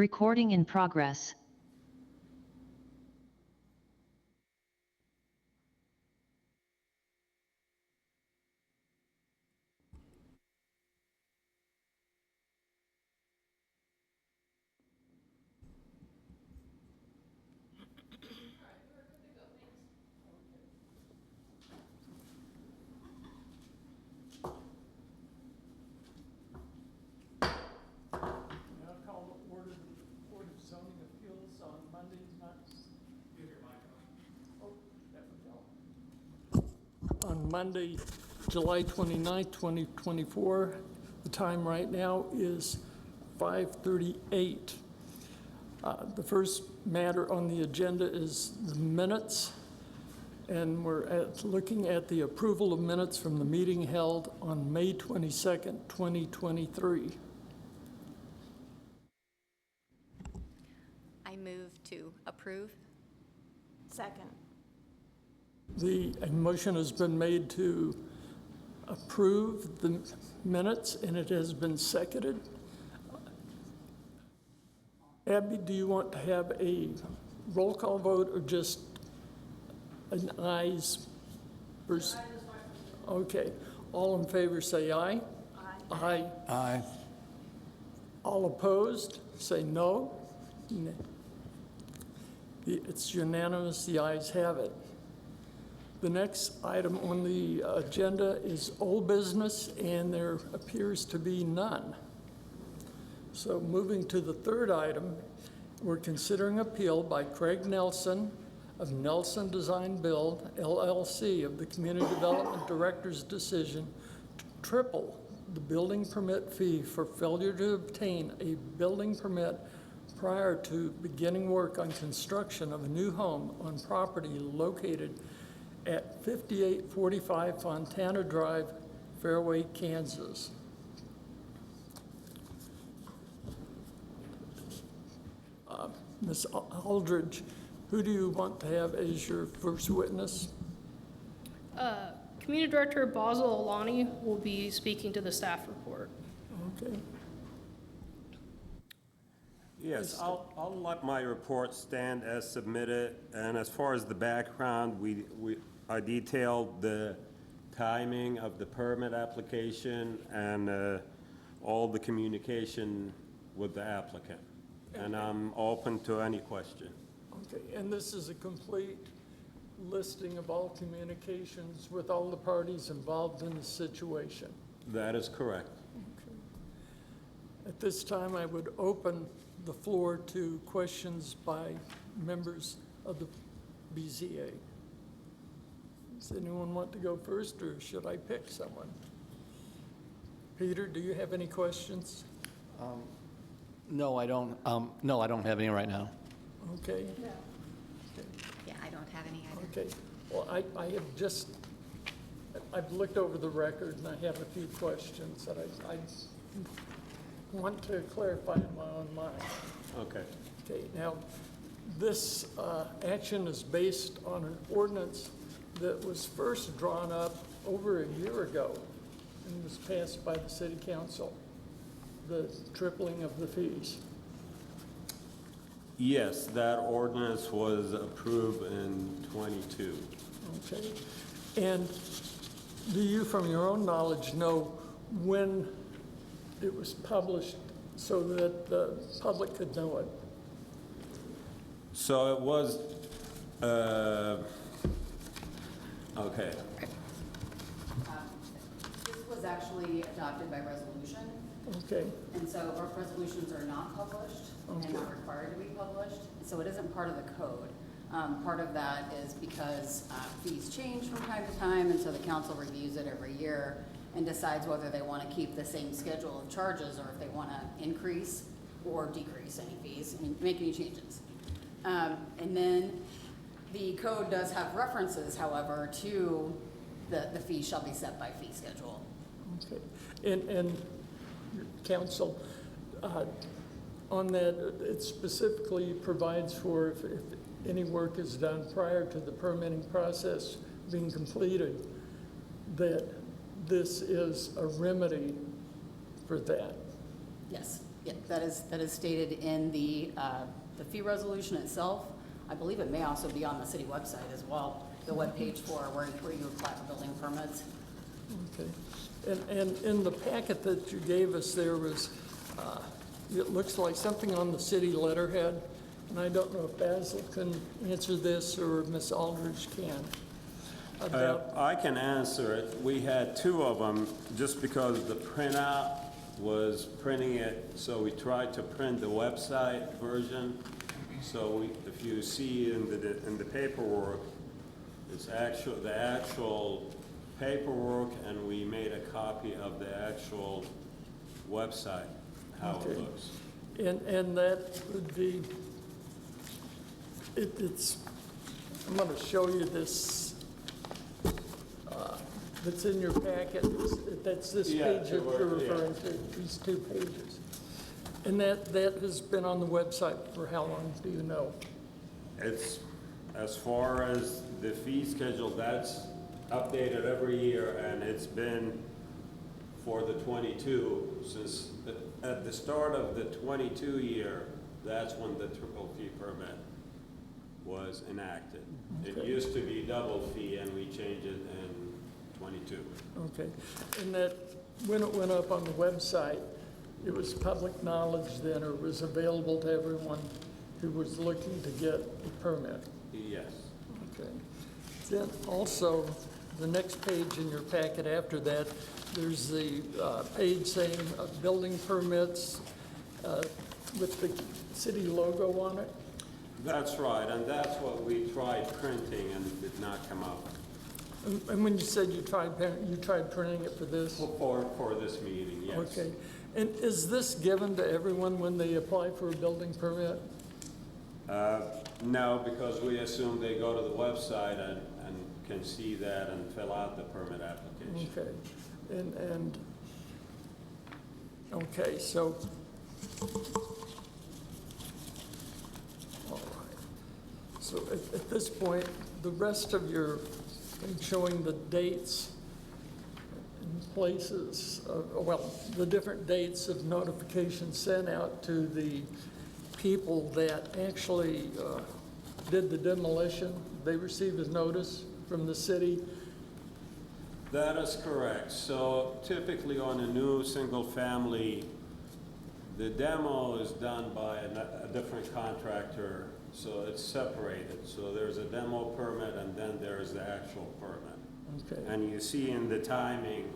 Recording in progress. Now call the Board of Zoning Appeals on Monday nights. Oh, that would help. On Monday, July 29th, 2024. The time right now is 5:38. The first matter on the agenda is the minutes, and we're looking at the approval of minutes from the meeting held on May 22nd, 2023. I move to approve. Second. A motion has been made to approve the minutes, and it has been seconded. Abby, do you want to have a roll call vote or just an ayes versus? Okay. All in favor say aye. Aye. Aye. Aye. All opposed say no. It's unanimous, the ayes have it. The next item on the agenda is old business, and there appears to be none. So moving to the third item, we're considering appeal by Craig Nelson of Nelson Design Build LLC of the Community Development Director's decision to triple the building permit fee for failure to obtain a building permit prior to beginning work on construction of a new home on property located at 5845 Fontana Drive, Fairway, Kansas. Ms. Aldridge, who do you want to have as your first witness? Community Director Basil Alani will be speaking to the staff report. Okay. Yes, I'll let my report stand as submitted, and as far as the background, I detailed the timing of the permit application and all the communication with the applicant, and I'm open to any question. Okay, and this is a complete listing of all communications with all the parties involved in the situation. That is correct. Okay. At this time, I would open the floor to questions by members of the BZA. Does anyone want to go first, or should I pick someone? Peter, do you have any questions? No, I don't. No, I don't have any right now. Okay. Yeah, I don't have any either. Okay. Well, I've looked over the record, and I have a few questions that I want to clarify in my own mind. Okay. Okay, now, this action is based on an ordinance that was first drawn up over a year ago and was passed by the city council, the tripling of the fees. Yes, that ordinance was approved in '22. Okay, and do you, from your own knowledge, know when it was published so that the public could know it? So it was, okay. This was actually adopted by resolution, Okay, and so our resolutions are not published and not required to be published, so it isn't part of the code. Part of that is because fees change from time to time, and so the council reviews it every year and decides whether they want to keep the same schedule of charges or if they want to increase or decrease any fees and make any changes. And then the code does have references, however, to the fee shall be set by fee schedule. okay. And council, on that, it specifically provides for if any work is done prior to the permitting process being completed, that this is a remedy for that. Yes. Yeah, that is stated in the fee resolution itself. I believe it may also be on the city website as well, the webpage for where you apply for building permits. Okay. And in the packet that you gave us, there was, it looks like something on the city letterhead, and I don't know if Basil can answer this or Ms. Aldridge can. About, I can answer it. We had two of them, just because the printout was printing it, so we tried to print the website version. So if you see in the paperwork, it's the actual paperwork, and we made a copy of the actual website, how it Okay. looks. and that would be, it's, I'm going to show you this, that's in your packet. That's this Yeah, page that sure, you're yeah. referring to, these two pages. And that has been on the website for how long, do you know? It's, as far as the fee schedule, that's updated every year, and it's been for the 22, since at the start of the 22 year, that's when the triple fee permit was enacted. It Okay. used to be double fee, and we changed it in 22. Okay, and that, when it went up on the website, it was public knowledge then, or was available to everyone who was looking to get the permit? Yes. Okay. Then also, the next page in your packet after that, there's the page saying building permits with the city logo on it. That's right, and that's what we tried printing, and it did not come out And when you said you tried printing it for this? for this meeting, yes. Okay. And is this given to everyone when they apply for a building permit? No, because we assume they go to the website and can see that and fill out the permit application. Okay. Okay, so, all right. So at this point, the rest of your thing showing the dates and places, well, the different dates of notification sent out to the people that actually did the demolition, they received a notice from the city. That is correct. So typically on a new single-family, the demo is done by a different contractor, so it's separated. So there's a demo permit, and then there's the actual permit. Okay. And you see in the timing,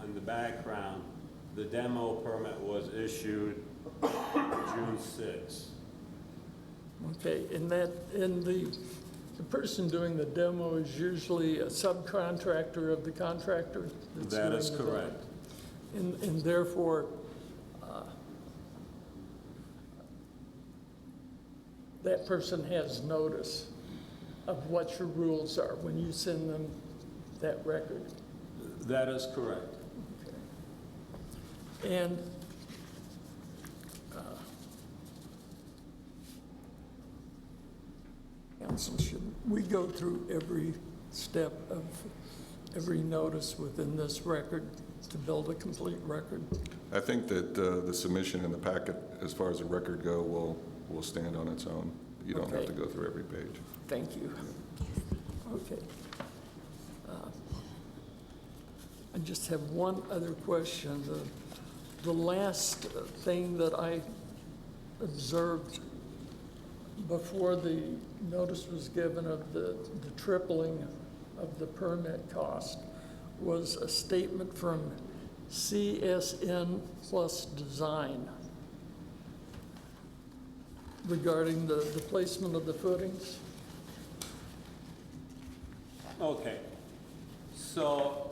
in the background, the demo permit was issued June 6th. Okay, and the person doing the demo is usually a subcontractor of the contractor? that's That doing is the correct. demo. And therefore, that person has notice of what your rules are when you send them that record? That is correct. And council, should we go through every step of every notice within this record to build a complete record? I think that the submission in the packet, as far as the record go, will stand on its own. You don't have Okay. to go through every page. Thank you. Okay. I just have one other question. The last thing that I observed before the notice was given of the tripling of the permit cost was a statement from CSN Plus Design regarding the placement of the footings. Okay, so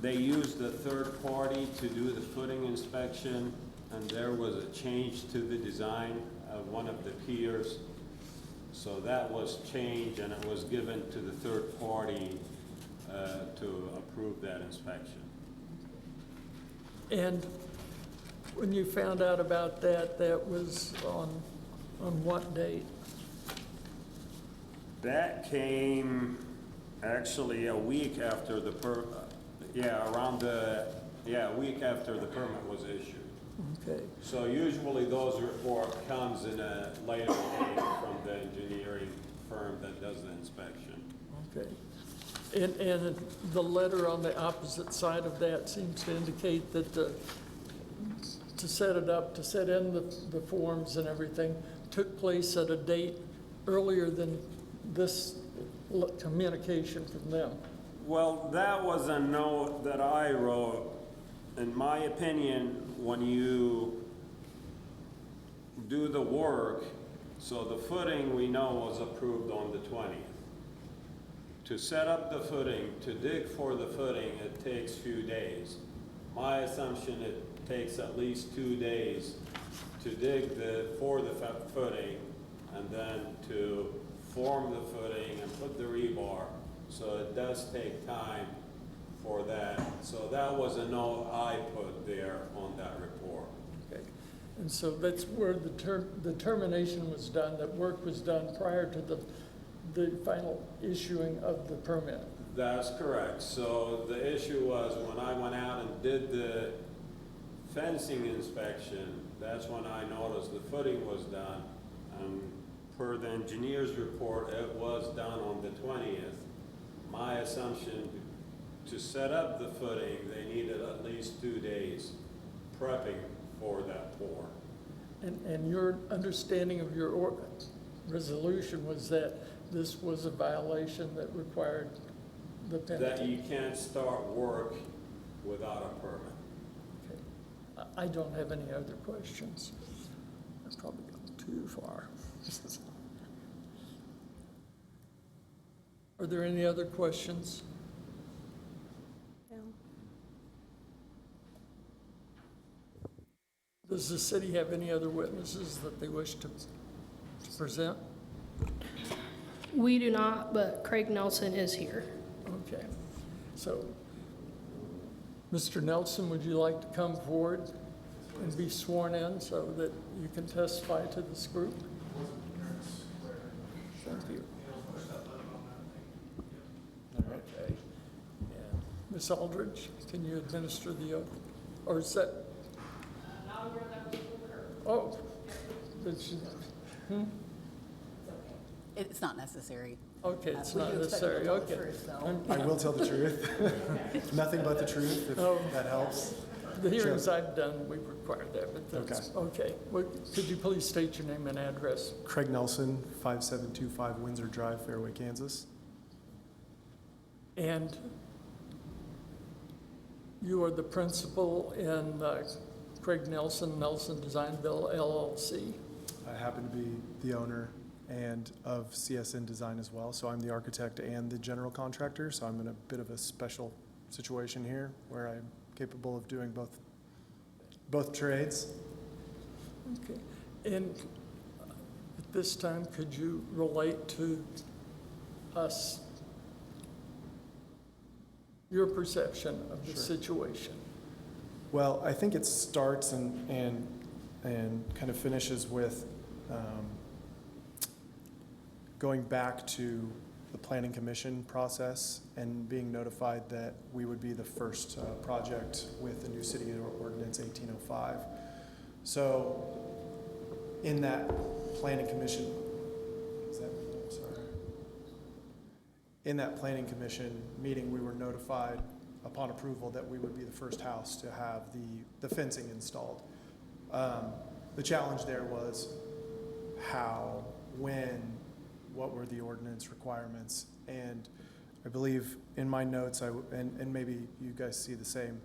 they used a third party to do the footing inspection, and there was a change to the design of one of the piers. So that was changed, and it was given to the third party to approve that inspection. And when you found out about that, that was on what date? That came actually a week after a week after the permit was issued. Okay, So usually those report comes in a later date from the engineering firm that does the inspection. okay. And the letter on the opposite side of that seems to indicate that to set it up, to set in the forms and everything, took place at a date earlier than this communication from them. Well, that was a note that I wrote. In my opinion, when you do the work, so the footing we know was approved on the 20th. To set up the footing, to dig for the footing, it takes few days. My assumption, it takes at least 2 days to dig for the footing and then to form the footing and put the rebar. So it does take time for that. So that was a note I put there on that report. Okay. And so that's where the termination was done, that work was done prior to the final issuing of the permit. That's correct. So the issue was when I went out and did the fencing inspection, that's when I noticed the footing was done. And per the engineer's report, it was done on the 20th. My assumption, to set up the footing, they needed at least 2 days prepping for that pour. And your understanding of your resolution was that this was a violation that required the penalty? That you can't start work without a permit. Okay. I don't have any other questions. I've probably gone too far. Are there any other questions? No. Does the city have any other witnesses that they wish to present? We do not, but Craig Nelson is here. Okay. So, Mr. Nelson, would you like to come forward and be sworn in so that you can testify to this group? Thank you. Okay. And Ms. Aldridge, can you administer the oath? Or is that? Oh. Did she? It's not necessary. Okay, it's We not do expect you necessary, to tell the okay. truth, though. I will tell the truth. Nothing but the truth, if Oh. that helps. The hearings I've done, we require that, but that's, okay. Well, could you please state your name and address? Craig Nelson, 5725 Windsor Drive, Fairway, Kansas. And you are the principal in Craig Nelson, Nelson Designville LLC. I happen to be the owner and of CSN Design as well, so I'm the architect and the general contractor, so I'm in a bit of a special situation here where I'm capable of doing both trades. Okay. And at this time, could you relate to us your perception of the situation? Well, I think it starts and kind of finishes with going back to the planning commission process and being notified that we would be the first project with the new city ordinance 1805. So in that planning commission, in that planning commission meeting, we were notified upon approval that we would be the first house to have the fencing installed. The challenge there was how, when, what were the ordinance requirements? And I believe in my notes, and maybe you guys see the same,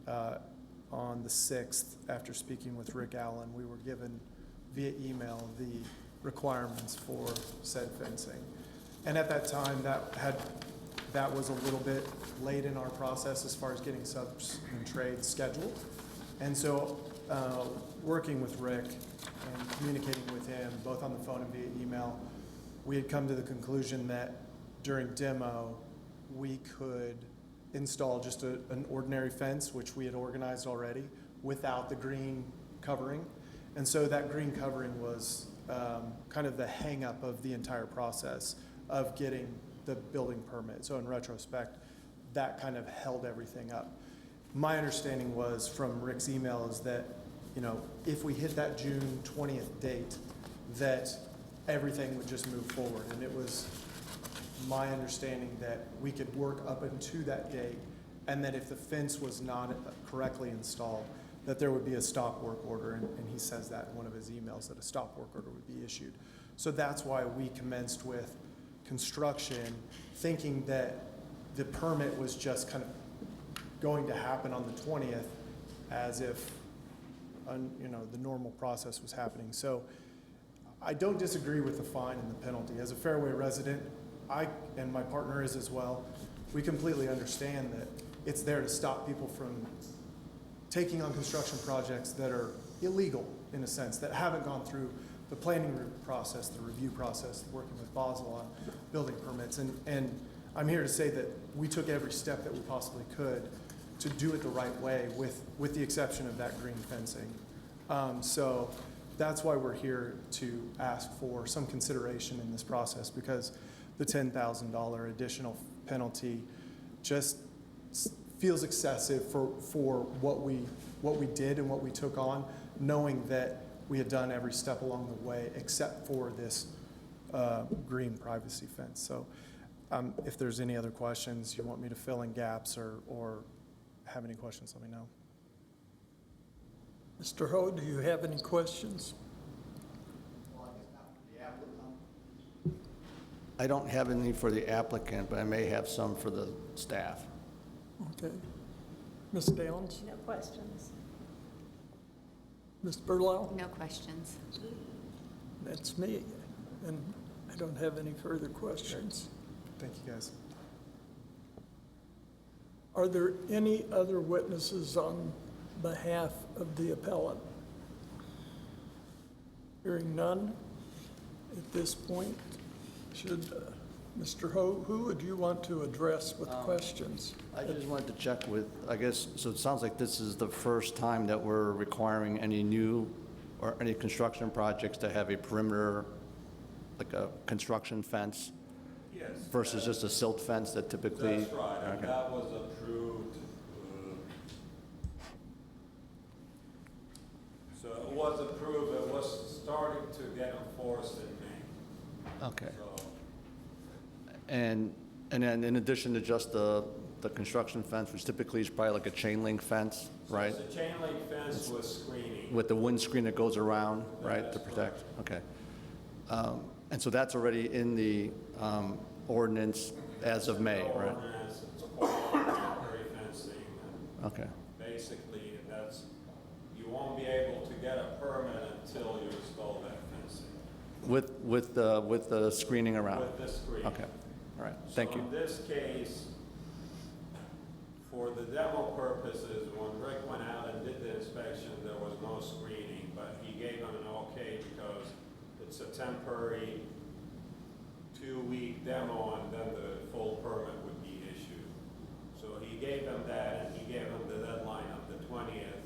on the 6th, after speaking with Rick Allen, we were given via email the requirements for said fencing. And at that time, that was a little bit late in our process as far as getting subs and trades scheduled. And so working with Rick and communicating with him, both on the phone and via email, we had come to the conclusion that during demo, we could install just an ordinary fence, which we had organized already, without the green covering. And so that green covering was kind of the hang-up of the entire process of getting the building permit. So in retrospect, that kind of held everything up. My understanding was from Rick's email is that you know, if we hit that June 20th date, that everything would just move forward. And it was my understanding that we could work up into that date, and that if the fence was not correctly installed, that there would be a stop work order, and he says that in one of his emails, that a stop work order would be issued. So that's why we commenced with construction, thinking that the permit was just kind of going to happen on the 20th, as if, you know, the normal process was happening. So I don't disagree with the fine and the penalty. As a Fairway resident, I, and my partner is as well, we completely understand that it's there to stop people from taking on construction projects that are illegal, in a sense, that haven't gone through the planning process, the review process, working with Basel on building permits. And I'm here to say that we took every step that we possibly could to do it the right way, with the exception of that green fencing. So that's why we're here to ask for some consideration in this process, because the $10,000 additional penalty just feels excessive for what we did and what we took on, knowing that we had done every step along the way except for this green privacy fence. So if there's any other questions, you want me to fill in gaps or have any questions, let me know. Mr. Ho, do you have any questions? I don't have any for the applicant, but I may have some for the staff. Okay. Ms. Downs? No questions. Ms. Berlau? No questions. That's me, and I don't have any further questions. Thank you, guys. Are there any other witnesses on behalf of the appellant? Hearing none, at this point, should, Mr. Ho, who would you want to address with questions? I just wanted to check with, I guess, so it sounds like this is the first time that we're requiring any new or any construction projects to have a perimeter, like a construction fence Yes. versus just a silt fence that typically. That's right, and Okay. that was approved. So it was approved, it was starting to get enforced in May. Okay. So, And then in addition to just the construction fence, which typically is probably like a chain link fence, right? so it's a chain link fence with screening. With the windscreen that goes around, right, to That's protect? Okay. And so that's already in the ordinance as of May, right? Ordinance, it's part of temporary fencing, and Okay. basically, that's, you won't be able to get a permit until you install that fencing. With the screening around? With this screen. Okay, all right, thank So you. in this case, for the demo purposes, when Rick went out and did the inspection, there was no screening, but he gave them an okay because it's a temporary 2-week demo, and then the full permit would be issued. So he gave them that, and he gave them the deadline of the 20th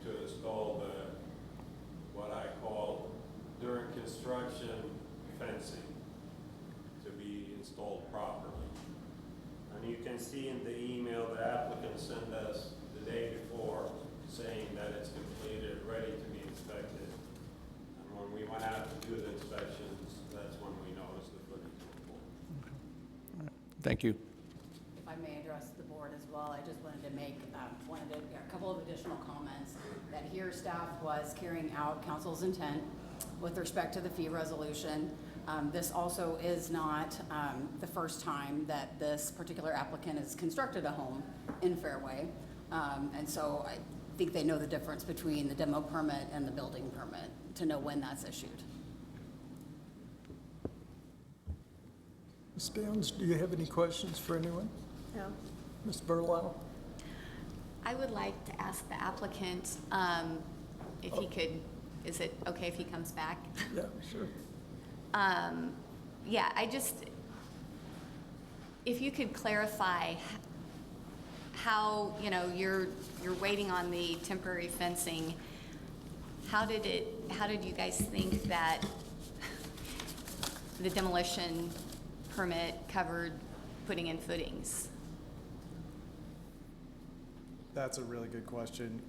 to install what I call during construction fencing to be installed properly. And you can see in the email the applicant sent us the day before saying that it's completed, ready to be inspected. And when we went out to do the inspections, that's when we noticed the footage report. Thank you. If I may address the board as well, I just wanted to make, a couple of additional comments. That here staff was carrying out council's intent with respect to the fee resolution. This also is not the first time that this particular applicant has constructed a home in Fairway. And so I think they know the difference between the demo permit and the building permit to know when that's issued. Ms. Downs, do you have any questions for anyone? No. Ms. Berlau? I would like to ask the applicant if he could, is it okay if he comes back? Yeah, sure. Yeah, if you could clarify how, you're waiting on the temporary fencing, how did you guys think that the demolition permit covered putting in footings? That's a really good question.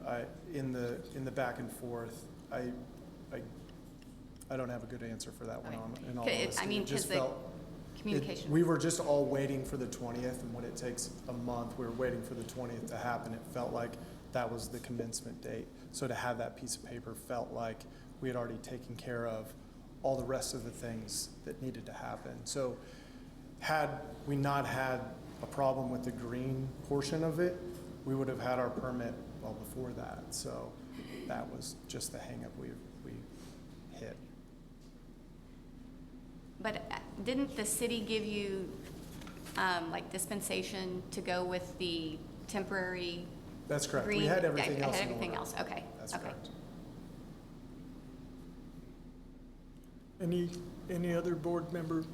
In the back and forth, I don't have a good answer for that one, Okay. in all Okay, honesty. I mean, It just 'cause the felt- communication. We were just all waiting for the 20th, and when it takes a month, we were waiting for the 20th to happen. It felt like that was the commencement date. So to have that piece of paper felt like we had already taken care of all the rest of the things that needed to happen. So had we not had a problem with the green portion of it, we would have had our permit well before that. So that was just the hangup we hit. But didn't the city give you, like dispensation to go with the temporary That's correct. green? We had everything I else had in everything order. else, okay, That's okay. correct. Any other board member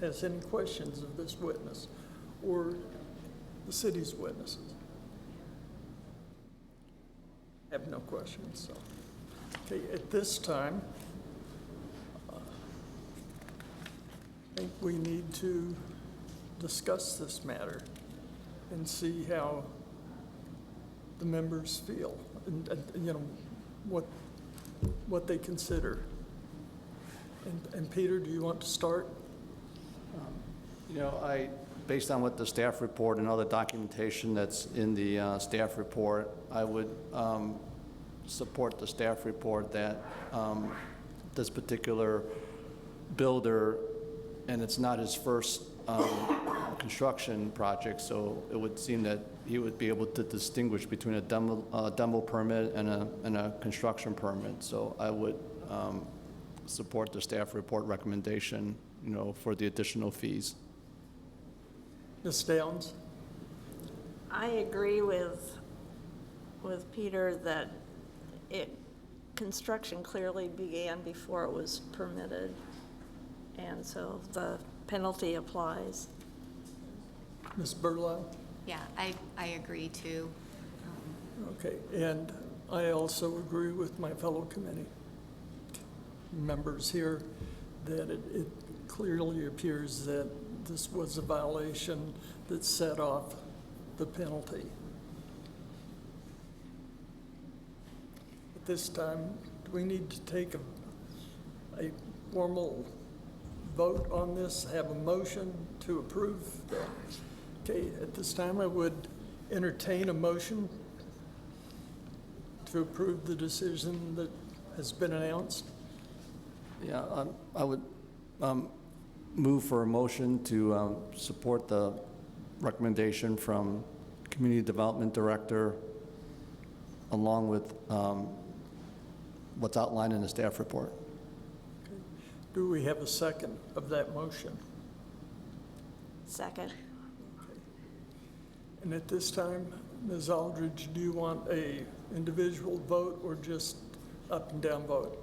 has any questions of this witness or the city's witnesses? Have no questions, so. Okay, at this time, I think we need to discuss this matter and see how the members feel and you know, what they consider. And Peter, do you want to start? You know, based on what the staff report and all the documentation that's in the staff report, I would support the staff report that this particular builder, and it's not his first construction project, so it would seem that he would be able to distinguish between a demo permit and a construction permit. So I would support the staff report recommendation, you know, for the additional fees. Ms. Downs? I agree with Peter that construction clearly began before it was permitted, and so the penalty applies. Ms. Berlau? Yeah, I agree too. Okay, and I also agree with my fellow committee members here that it clearly appears that this was a violation that set off the penalty. At this time, do we need to take a formal vote on this, have a motion to approve that? Okay, at this time, I would entertain a motion to approve the decision that has been announced. Yeah, I would move for a motion to support the recommendation from Community Development Director along with what's outlined in the staff report. Do we have a second of that motion? Second. And at this time, Ms. Aldridge, do you want a individual vote or just up and down vote?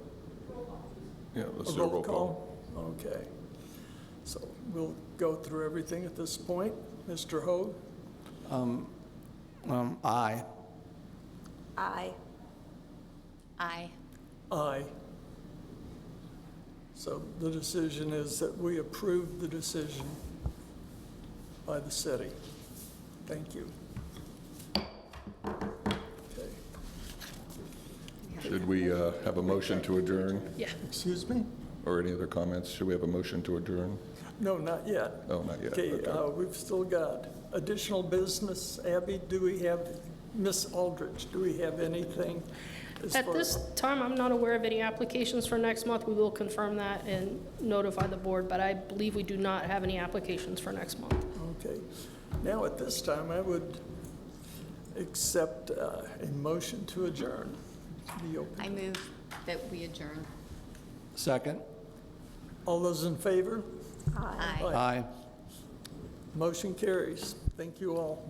Yeah, let's A do a roll call. Okay. So we'll go through everything at this point. Mr. Hoag? Aye. Aye. Aye. Aye. So the decision is that we approve the decision by the city. Thank you. Okay. Should we have a motion to adjourn, Yeah. Excuse me? or any other comments? Should we have a motion to adjourn? No, not yet. Oh, not yet. Okay, Okay. we've still got additional business. Abby, do we have, Miss Aldridge, do we have anything? as At far- this time, I'm not aware of any applications for next month. We will confirm that and notify the board, but I believe we do not have any applications for next month. Okay. Now, at this time, I would accept a motion to adjourn. Be open. I move that we adjourn. Second? All those in favor? Aye. Aye. Motion carries. Thank you all.